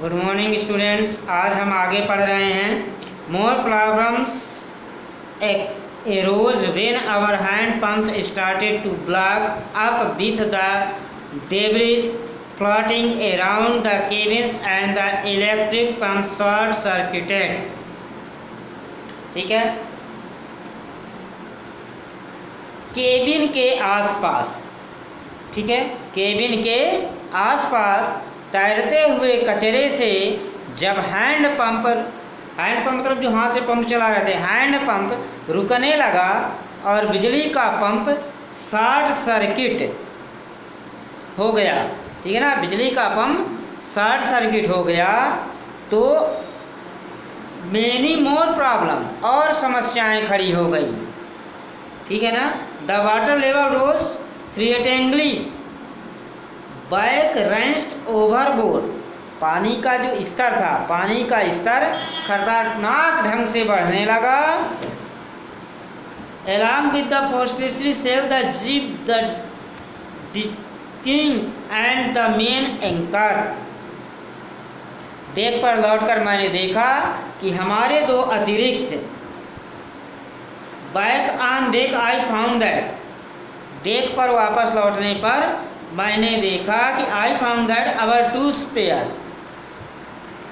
Good morning students. आज हम आगे पढ़ रहे हैं more problems arose when our hand pumps started to block up with the debris floating around the cabins and the electric pump short circuited। ठीक है, cabin के आसपास, ठीक है, केबिन के आसपास तैरते हुए कचरे से जब हैंड पंप मतलब जो हाथ से पंप चला रहे थे, हैंड पंप रुकने लगा और बिजली का पंप शॉर्ट सर्किट हो गया, ठीक है ना, बिजली का पंप शॉर्ट सर्किट हो गया तो मेनी मोर प्रॉब्लम, और समस्याएं खड़ी हो गई, ठीक है ना। The water level rose threateningly back rinsed overboard, पानी का जो स्तर था, पानी का स्तर खतरनाक ढंग से बढ़ने लगा। along with the forestry sailed the jib, the king and the main anchor. Deck पर लौटकर मैंने देखा कि हमारे दो अतिरिक्त, back on deck I found that, deck पर वापस लौटने पर मैंने देखा कि I found that our two spares,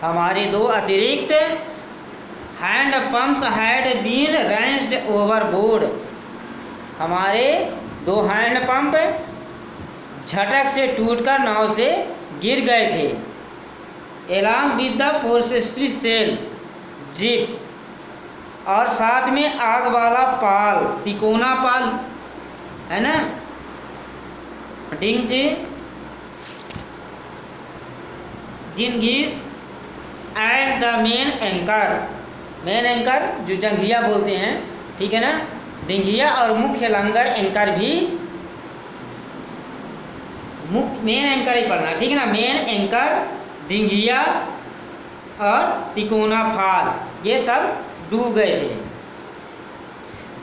हमारे दो अतिरिक्त hand pumps had been rinsed overboard, हमारे दो हैंड पंप झटक से टूटकर नाव से गिर गए थे। Along with the forestry sail jib, और साथ में आग वाला पाल, तिकोना पाल है ना, dinghies and the main anchor, main anchor जो जंघिया बोलते हैं, ठीक है ना, डिंगिया और मुख्य लंगर एंकर भी, मेन एंकर ही पढ़ना, ठीक है ना, मेन एंकर, डिंगिया और तिकोना फाल, ये सब डूब गए थे।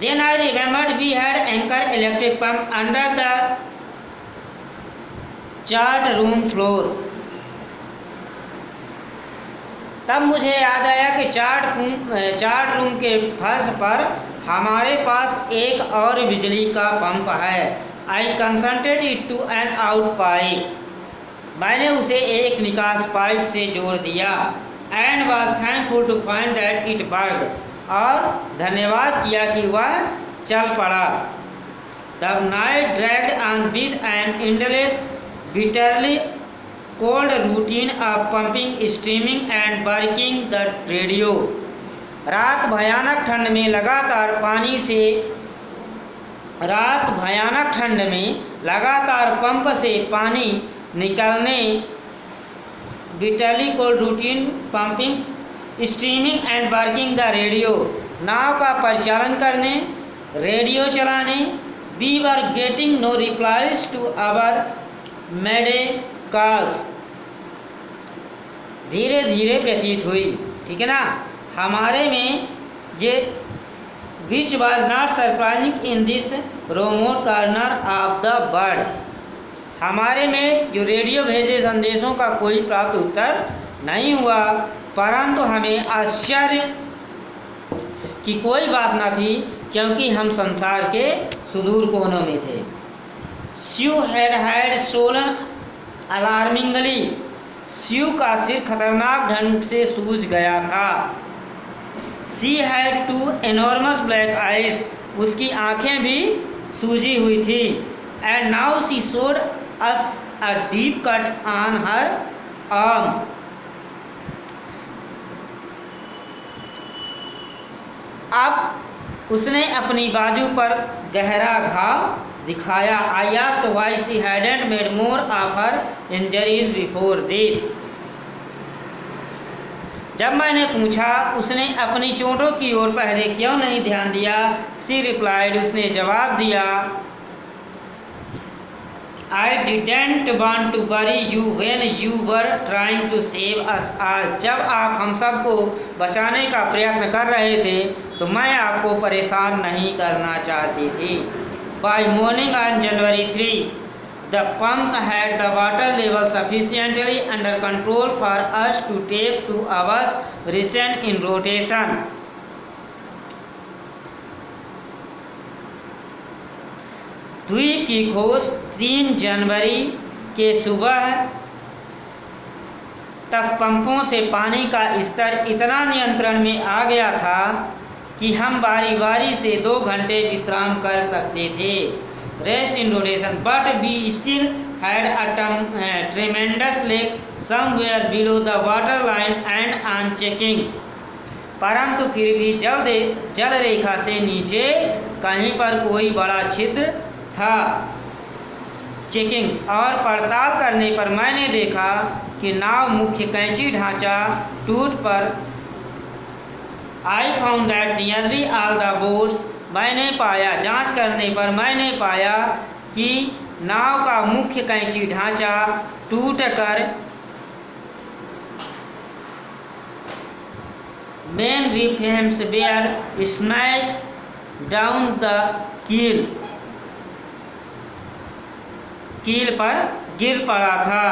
Then I remembered we had anchor electric pump under the chart room floor, तब मुझे याद आया कि चार्ट रूम के फर्श पर हमारे पास एक और बिजली का पंप है। I consented it to an out pipe, मैंने उसे एक निकास पाइप से जोड़ दिया। and was thankful to find that it worked, और धन्यवाद किया कि वह चल पड़ा। The night dragged on with an endless bitterly cold routine of pumping, steaming and working the radio, रात भयानक ठंड में लगातार पंप से पानी निकलने, bitterly cold routine pumping, streaming and working the radio, नाव का परिचालन करने, रेडियो चलाने। We were getting no replies to our mayday calls, धीरे धीरे व्यतीत हुई, ठीक है ना, हमारे में ये which was not surprising in this remote corner of the world, हमारे में जो रेडियो भेजे संदेशों का कोई प्राप्त उत्तर नहीं हुआ, परंतु हमें आश्चर्य की कोई बात न थी क्योंकि हम संसार के सुदूर कोनों में थे। Sue had swollen alarmingly, स्यू का सिर खतरनाक ढंग से सूज गया था। She had two enormous black eyes, उसकी आँखें भी सूजी हुई थी। And now she showed us a deep cut on her arm, अब उसने अपनी बाजू पर गहरा घाव दिखाया। I asked why she hadn't made more of her injuries before this, जब मैंने पूछा उसने अपनी चोटों की ओर पहले क्यों नहीं ध्यान दिया। She replied, उसने जवाब दिया, I didn't want to worry you when you were trying to save us all, जब आप हम सब को बचाने का प्रयत्न कर रहे थे तो मैं आपको परेशान नहीं करना चाहती थी। By morning on January 3, The pumps had the water level sufficiently under control for us to take 2 hours descent in rotation. द्वीप की खोज 3 जनवरी के सुबह तक पंपों से पानी का स्तर इतना नियंत्रण में आ गया था कि हम बारी बारी से 2 घंटे विश्राम कर सकते थे। Rest in rotation, but we still had a tremendous leak somewhere below the water line and on checking. परंतु फिर भी जल रेखा से नीचे कहीं पर कोई बड़ा छिद्र था। चेकिंग और पड़ताल करने पर मैंने देखा कि नाव मुख्य कैंची ढांचा टूट पर आई found that nearly all the boats, मैंने पाया, जांच करने पर मैंने पाया कि नाव का मुख्य कैंची ढांचा टूटकर main reframes were smashed down the keel पर गिर पड़ा था।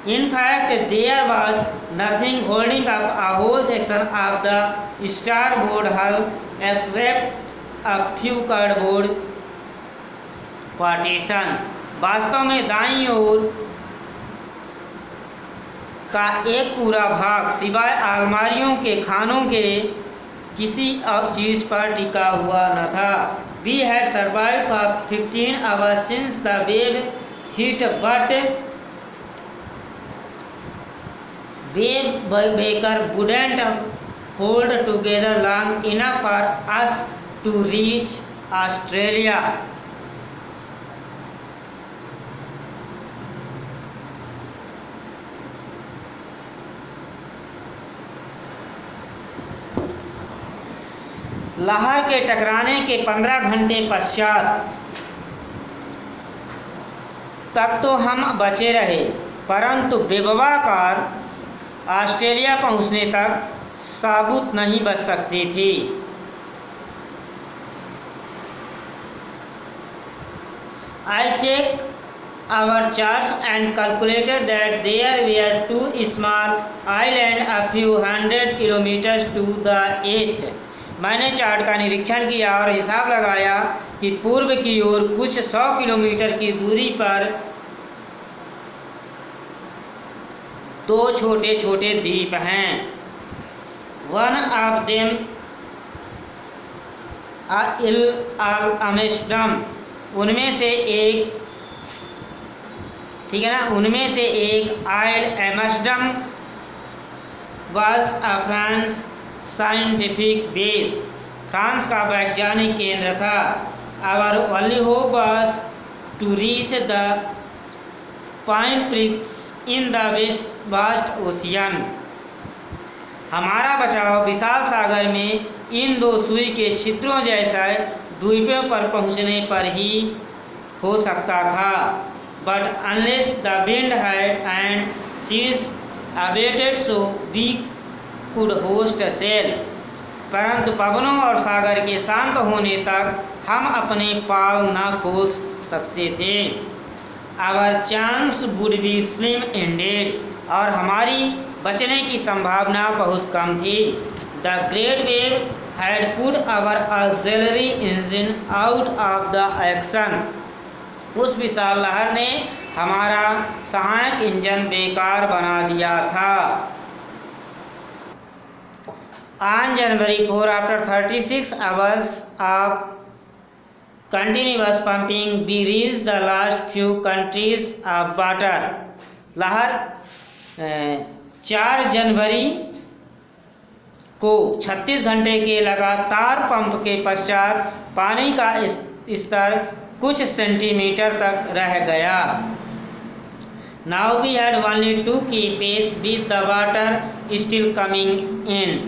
In fact, there was nothing holding up a whole section of the starboard hull except a few cardboard partitions. वास्तव में दाईं ओर का एक पूरा भाग सिवाय अलमारियों के खानों के किसी चीज़ पर टिका हुआ न था। We had survived for 15 hours since the wave hit, but wave breaker wouldn't hold together long enough for us to reach Australia. लहर के टकराने के 15 घंटे पश्चात तक तो हम बचे रहे, परंतु बेवफाकार ऑस्ट्रेलिया पहुंचने तक साबुत नहीं बच सकती थी। I checked our charts and calculated that there were 2 small islands a few hundred kilometers to the east. मैंने चार्ट का निरीक्षण किया और हिसाब लगाया कि पूर्व की ओर कुछ 100 किलोमीटर की दूरी पर 2 छोटे छोटे द्वीप हैं। One of them Ile Amsterdam, उनमें से एक, ठीक है ना, उनमें से एक isle Amsterdam was a France scientific base, France का वैज्ञानिक केंद्र था। Our only hope was to reach the point prix in the vast ocean. हमारा बचाव विशाल सागर में इन 2 सुई के छिद्रों जैसा द्वीपों पर पहुंचने पर ही हो सकता था। But unless the wind had and cease abated so we could hoist sail, परंतु पवनों और सागर के शांत होने तक हम अपने पाल न खोल सकते थे। Our chance would be slim indeed, और हमारी बचने की संभावना बहुत कम थी। The great wave had put our auxiliary engine out of the action, उस विशाल लहर ने हमारा सहायक इंजन बेकार बना दिया था। On January 4, after 36 hours of continuous pumping, we reached the last few countries of water. लहर 4 जनवरी को 36 घंटे के लगातार पंप के पश्चात पानी का स्तर कुछ सेंटीमीटर तक रह गया। Now we had only to keep pace with the water still coming in.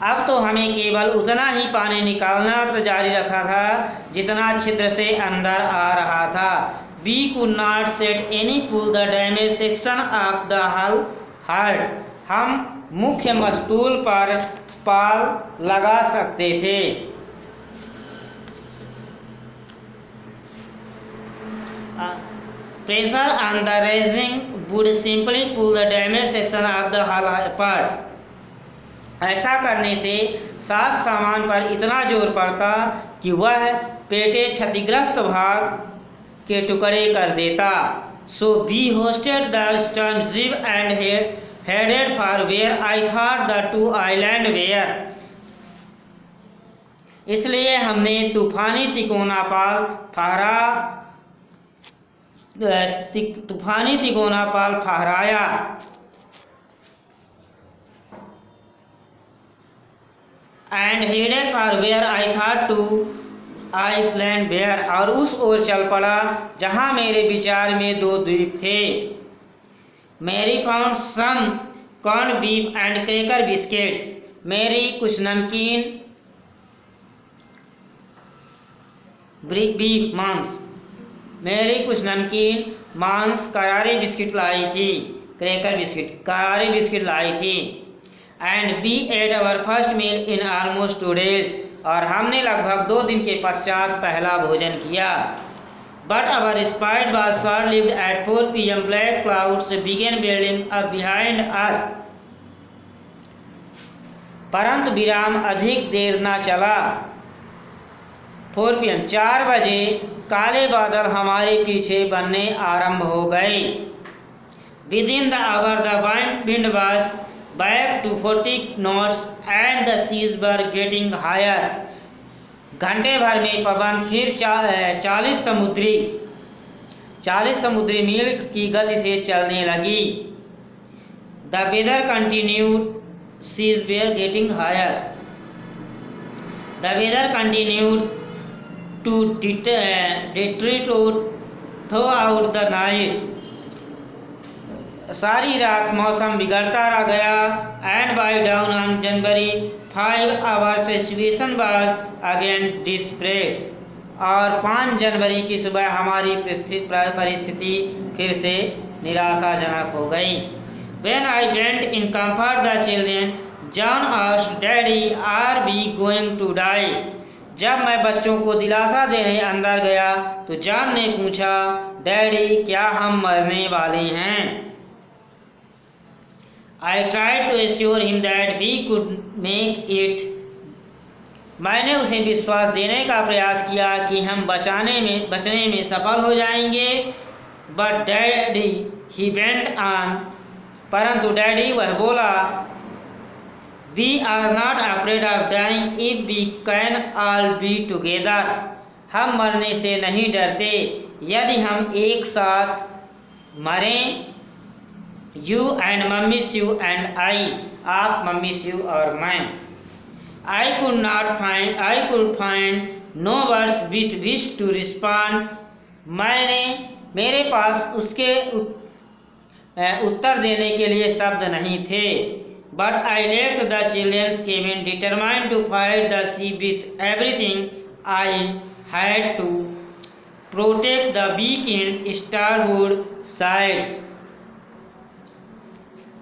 अब तो हमें केवल उतना ही पानी निकालना जारी रखा था जितना छिद्र से अंदर आ रहा था। We could not set any pull the damaged section of the hull hard. हम मुख्य मस्तूल पर पाल लगा सकते थे। Pressure on the resin would simply pull the damaged section of the hull apart. ऐसा करने से साज सामान पर इतना जोर पड़ता कि वह पेटे क्षतिग्रस्त भाग के टुकड़े कर देता. So we hoisted the stern jib and headed for where I thought the two islands were. इसलिए हमने तूफानी तिकोना पाल फहराया and headed for where I thought two islands were, और उस ओर चल पड़ा जहां मेरे विचार में 2 द्वीप थे. Mary found some corned beef and cracker biscuits. मेरी कुछ नमकीन मांस करारे बिस्किट लाई थी. क्रैकर बिस्किट करारे बिस्किट लाई थी. And we ate our first meal in almost 2 days. और हमने लगभग 2 दिन के पश्चात पहला भोजन किया. But our spite was short-lived. At 4 p.m. black clouds began building up behind us. परंतु विराम अधिक देर न चला. 4 p.m. 4 बजे काले बादल हमारे पीछे बनने आरंभ हो गए. Within the hour the wind was back to 40 knots and the seas were getting higher. घंटे भर में पवन फिर 40 समुद्री मील की गति से चलने लगी. The weather continued. Seas were getting higher. The weather continued to deteriorate throughout the night. सारी रात मौसम बिगड़ता रह गया. And by dawn on January 5 our situation was again desperate. और 5 जनवरी की सुबह हमारी परिस्थिति फिर से निराशाजनक हो गई. When I went in comfort the children, John asked, Daddy, are we going to die? जब मैं बच्चों को दिलासा देने अंदर गया तो जॉन ने पूछा, डैडी क्या हम मरने वाले हैं? I tried to assure him that we could make it. मैंने उसे विश्वास देने का प्रयास किया कि हम बचने में सफल हो जाएंगे. But Daddy, he went on. परंतु डैडी वह बोला, We are not afraid of dying if we can all be together. हम मरने से नहीं डरते यदि हम एक साथ मरें. You and Mummy Sue and I. आप मम्मी स्यू और मैं. I could find no words with which to respond. मेरे पास उसके उत्तर देने के लिए शब्द नहीं थे. But I left the children's cabin determined to fight the sea with everything I had to protect the weakened starboard side.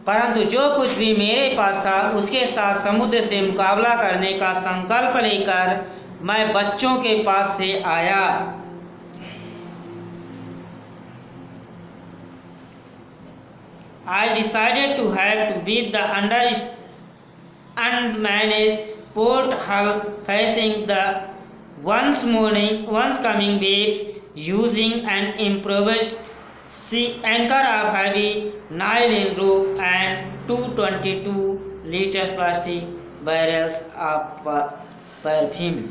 परंतु जो कुछ भी मेरे पास था उसके साथ समुद्र से मुकाबला करने का संकल्प लेकर मैं बच्चों के पास से आया. I decided to have to beat the unmanaged port hull facing the once coming waves using an improvised sea anchor of heavy nylon rope and 222-liter plastic barrels of perfume.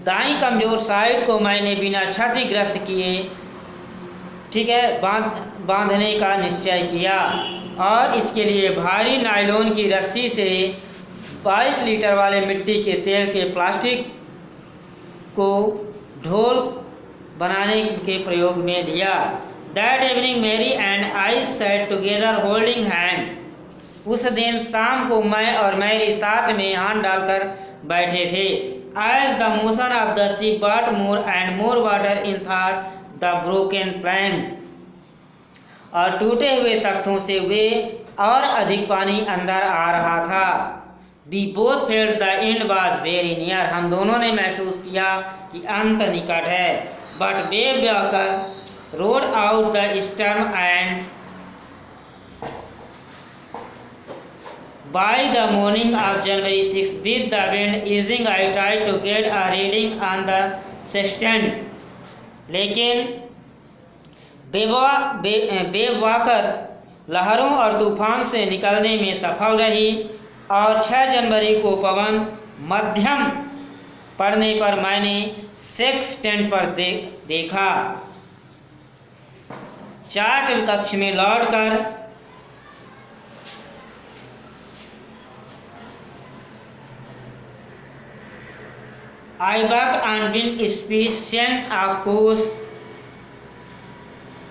दाईं कमजोर साइड को मैंने बिना क्षतिग्रस्त किए बांधने का निश्चय किया और इसके लिए भारी नायलॉन की रस्सी से 22 लीटर वाले मिट्टी के तेल के प्लास्टिक को ढोल बनाने के प्रयोग में लिया. That evening Mary and I sat together holding hand. उस दिन शाम को मैं और मैरी साथ में हाथ डालकर बैठे थे. As the motion of the ship brought more and more water in thought the broken plank. और टूटे हुए तख्तों से वे और अधिक पानी अंदर आ रहा था. We both felt the end was very near. हम दोनों ने महसूस किया कि अंत निकट है. but Wave Walker rode out the storm, and by the morning of January 6, with the wind easing, I tried to get a reading on the sextant. लेकिन वेव वॉकर लहरों और तूफान से निकलने में सफल रही और 6 जनवरी को पवन मध्यम पड़ने पर मैंने सेक्सटेंट पर देखा। चार्ट कक्ष में लौटकर I worked on wind speeds of course,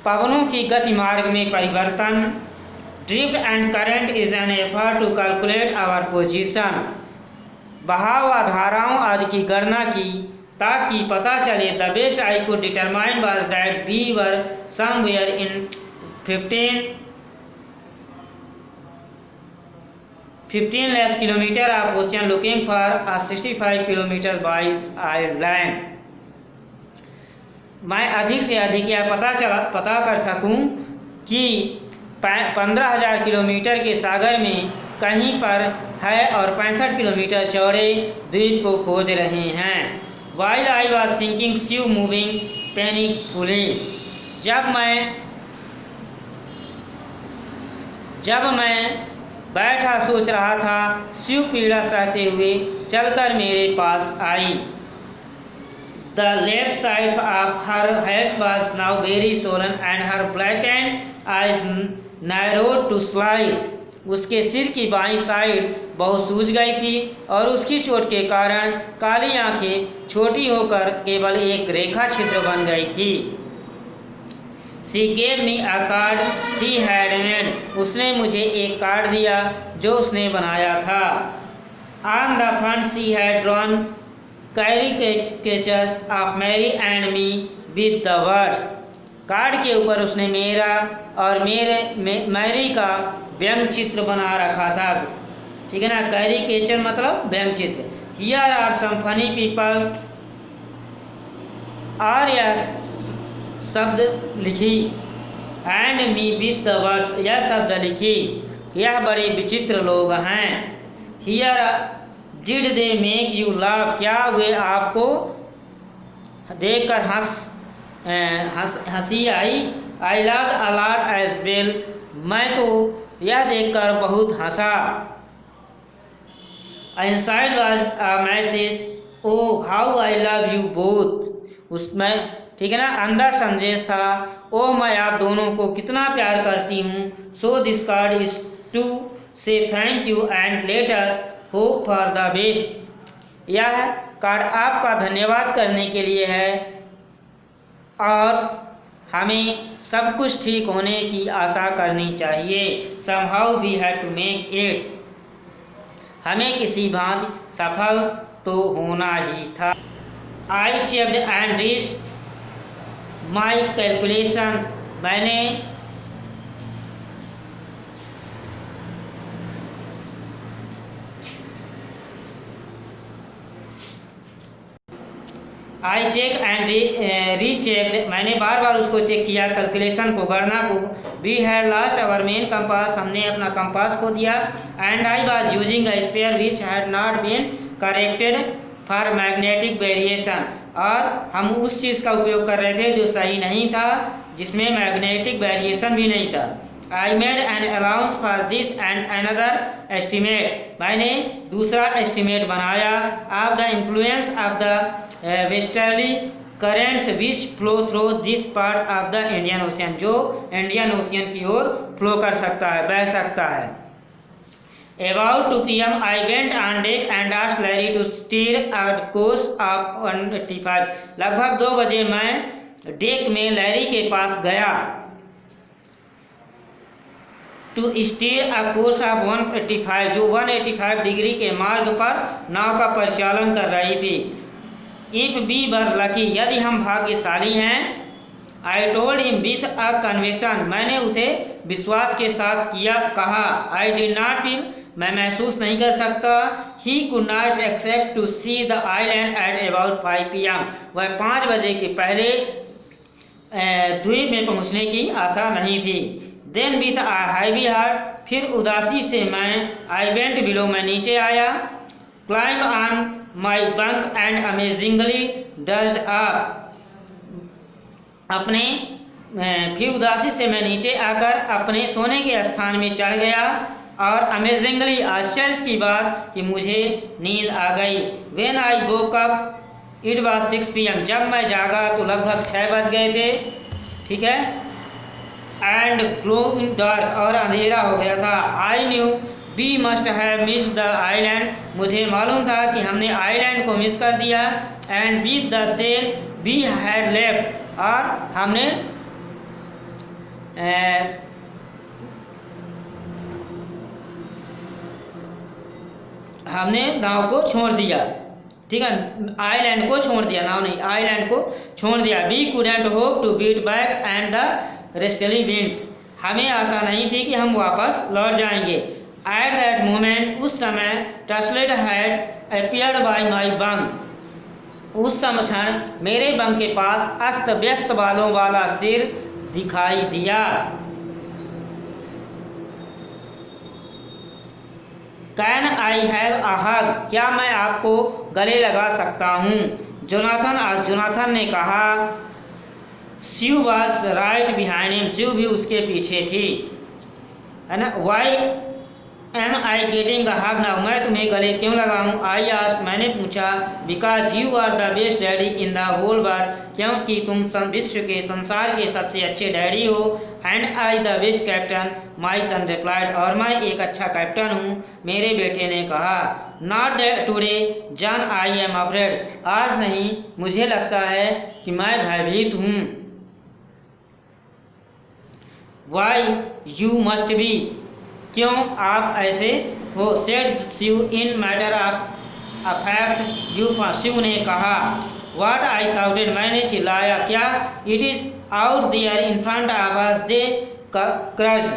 पवनों की गति मार्ग में परिवर्तन। Drift and current is an effort to calculate our position, बहाव व धाराओं आदि की गणना की ताकि पता चले। The best I could determine was that we were somewhere in 15 lakh kilometre of ocean looking for a 65 kilometre wise island. मैं अधिक से अधिक यह पता कर सकूं कि 15,000 किलोमीटर के सागर में कहीं पर है और 65 किलोमीटर चौड़े द्वीप को खोज रहे हैं। While I was thinking ship moving panicfully, जब मैं बैठा सोच रहा था, शिव पीड़ा सहते हुए चलकर मेरे पास आई। The left side of her head was now very swollen and her blackened eyes narrowed to slide. उसके सिर की बाईं साइड बहुत सूज गई थी और उसकी चोट के कारण काली आंखें छोटी होकर केवल एक रेखा छिद्र बन गई थी। She gave me a card she had made. उसने मुझे एक कार्ड दिया जो उसने बनाया था। On the front she had drawn caricatures of Mary and me with the words. Card के ऊपर उसने मेरा और मैरी का व्यंग चित्र बना रखा था। ठीक है ना, कैरिकेचर मतलब व्यंग चित्र। Here are some funny people, और यह शब्द लिखी, and me with the words, यह शब्द लिखी, यह बड़े विचित्र लोग हैं। Here did they make you laugh, क्या वे आपको देखकर हंसी आई। I loved a lot as well, मैं तो यह देखकर बहुत हंसा। Inside was a message, oh how I love you both, उसमें ठीक है ना अंदर संदेश था, ओ मैं आप दोनों को कितना प्यार करती हूँ। So this card is to say thank you and let us hope for the best, यह कार्ड आपका धन्यवाद करने के लिए है और हमें सब कुछ ठीक होने की आशा करनी चाहिए। Somehow we have to make it, हमें किसी भांति सफल तो होना ही था। I checked and reached my calculation, मैंने आई चेक एंड रीचेक्ड, मैंने बार बार उसको चेक किया, कैलकुलेशन को, गणना को। We had lost our main compass, हमने अपना कंपास खो दिया। And I was using a spare which had not been corrected for magnetic variation, और हम उस चीज़ का उपयोग कर रहे थे जो सही नहीं था, जिसमें मैग्नेटिक वेरिएशन भी नहीं था। I made an allowance for this and another estimate, मैंने दूसरा एस्टिमेट बनाया of the influence of the westerly currents which flow through this part of the Indian ocean, जो इंडियन ओशियन की ओर फ्लो कर सकता है, बह सकता है। About 2 p.m. I went on deck and asked Larry to steer a course of 185. लगभग 2 बजे मैं डेक में लैरी के पास गया। To steer a course of 185, जो 185 डिग्री के मार्ग पर नाव का परिचालन कर रही थी। इफ वी वर लकी, यदि हम भाग्यशाली हैं। I told him with a conviction, मैंने उसे विश्वास के साथ कहा। आई डिड नॉट फील, मैं महसूस नहीं कर सकता। He could not expect to see the island at about 5 p.m. वह 5 बजे के पहले द्वीप में पहुंचने की आशा नहीं थी। Then with a heavy heart, फिर उदासी से आई वेंट बिलो, मैं नीचे आया। Climb on my bunk and amazingly dozed up, फिर उदासी से मैं नीचे आकर अपने सोने के स्थान में चढ़ गया और अमेजिंगली, आश्चर्य की बात कि मुझे नींद आ गई। When I woke up it was 6 PM, जब मैं जागा तो लगभग 6 बज गए थे, ठीक है। एंड ग्रोइंग डार्क, और अंधेरा हो गया था। I knew we must have missed the island, मुझे मालूम था कि हमने आइलैंड को मिस कर दिया। And with the sail we had left, और हमने नाव को छोड़ दिया, ठीक है, आइलैंड को छोड़ दिया, नाव नहीं, आइलैंड को छोड़ दिया। We couldn't hope to beat back and the restless winds, हमें आशा नहीं थी कि हम वापस लौट जाएंगे। एट दैट मोमेंट, उस समय, टस्लेट had appeared by my bunk, उस समय क्षण मेरे बंक के पास अस्त व्यस्त बालों वाला सिर दिखाई दिया। कैन आई हैव अ हग, क्या मैं आपको गले लगा सकता हूँ? जोनाथन ने कहा। Shiv was right behind him, Shiv भी उसके पीछे थी, है ना। Why am I getting the hug now, मैं तुम्हें गले क्यों लगाऊं? आई आस्क्ड, मैंने पूछा। Because you are the best daddy in the whole world, क्योंकि तुम विश्व के, संसार के सबसे अच्छे डैडी हो। And I the best captain, my son replied, और मैं एक अच्छा कैप्टन हूँ, मेरे बेटे ने कहा। Not today John, I am afraid, आज नहीं, मुझे लगता है कि मैं भयभीत हूँ। वाई यू मस्ट बी, क्यों आप ऐसे हो? Said Shiv in matter of a fact you, Shiv ने कहा। व्हाट आई साउटेड, मैंने चिल्लाया। क्या? It is out there in front of us, they crushed,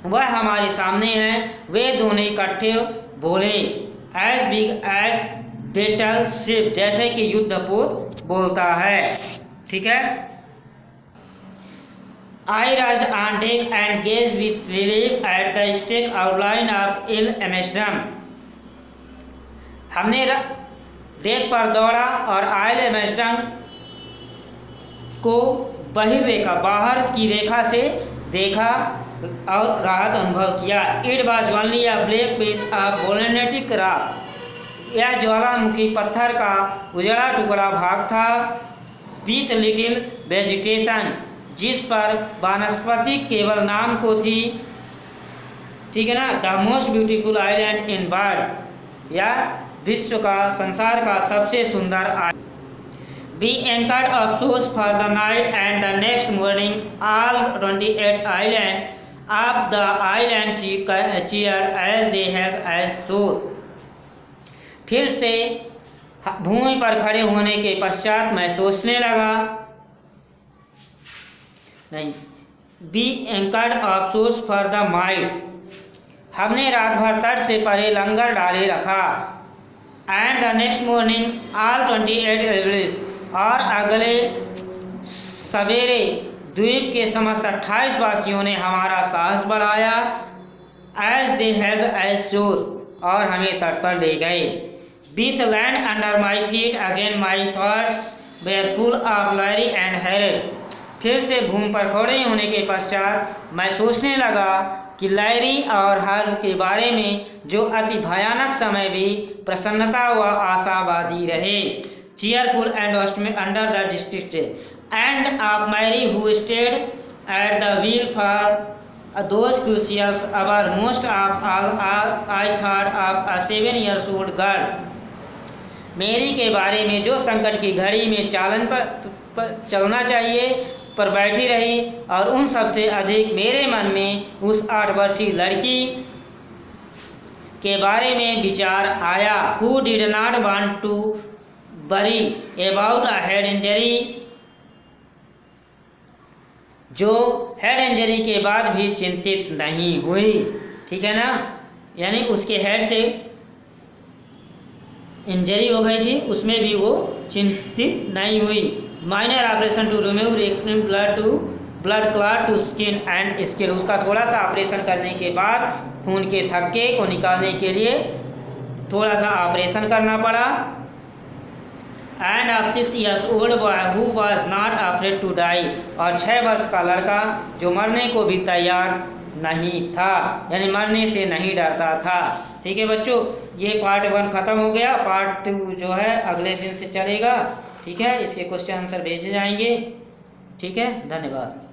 वह हमारे सामने हैं, वे दोनों इकट्ठे बोले। As big as battleship, जैसे कि युद्धपोत बोलता है, ठीक है। I rushed on deck and gazed with relief at the stark outline of Il Amsterdam. हमने डेक पर दौड़ा और आइल एम्स्टर्डम को बहिर्रेखा, बाहर की रेखा से देखा और राहत अनुभव किया। It was only a black piece of volcanic rock, यह ज्वालामुखी पत्थर का उजड़ा टुकड़ा भाग था। विथ लिटिल वेजिटेशन, जिस पर वनस्पति केवल नाम को थी, ठीक है ना। The most beautiful island in world, या विश्व का, संसार का सबसे सुंदर island. We anchored offshore for the night and the next morning all 28 island of the island cheer as they have as shore. फिर से भूमि पर खड़े होने के पश्चात मैं सोचने लगा, नहीं, B anchored offshore for the might, हमने रात भर तट से परे लंगर डाले रखा। And the next morning all 28 average, और अगले सवेरे द्वीप के समस्त 28 वासियों ने हमारा साहस बढ़ाया। एज दे हैव एज शोर, और हमें तट पर ले गए। With land under my feet again my thoughts were full of Larry and harried, फिर से भूमि पर खड़े होने के पश्चात मैं सोचने लगा कि लैरी और हारू के बारे में, जो अति भयानक समय भी प्रसन्नता व आशावादी रहे। Cheerful and under the district and of Mary who stayed at the wheel for those crucials hour most of all I thought of a 7 years old girl, Mary के बारे में जो संकट की घड़ी में चालन पर चलना चाहिए पर बैठी रही, और उन सबसे अधिक मेरे मन में उस 8 वर्षीय लड़की के बारे में विचार आया। Who did not want to worry about a head injury, जो हेड इंजरी के बाद भी चिंतित नहीं हुई, ठीक है ना। यानी उसके हेड से इंजरी हो गई थी, उसमें भी वो चिंतित नहीं हुई। Minor operation to remove reactive blood clot to skin and skin, उसका थोड़ा सा ऑपरेशन करने के बाद खून के थक्के को निकालने के लिए थोड़ा सा ऑपरेशन करना पड़ा। End of 6 years old boy who was not afraid to die, और 6 वर्ष का लड़का जो मरने को भी तैयार नहीं था, यानी मरने से नहीं डरता था। ठीक है बच्चों, ये पार्ट 1 ख़त्म हो गया। पार्ट 2 जो है अगले दिन से चलेगा। ठीक है, इसके क्वेश्चन आंसर भेजे जाएंगे। ठीक है, धन्यवाद।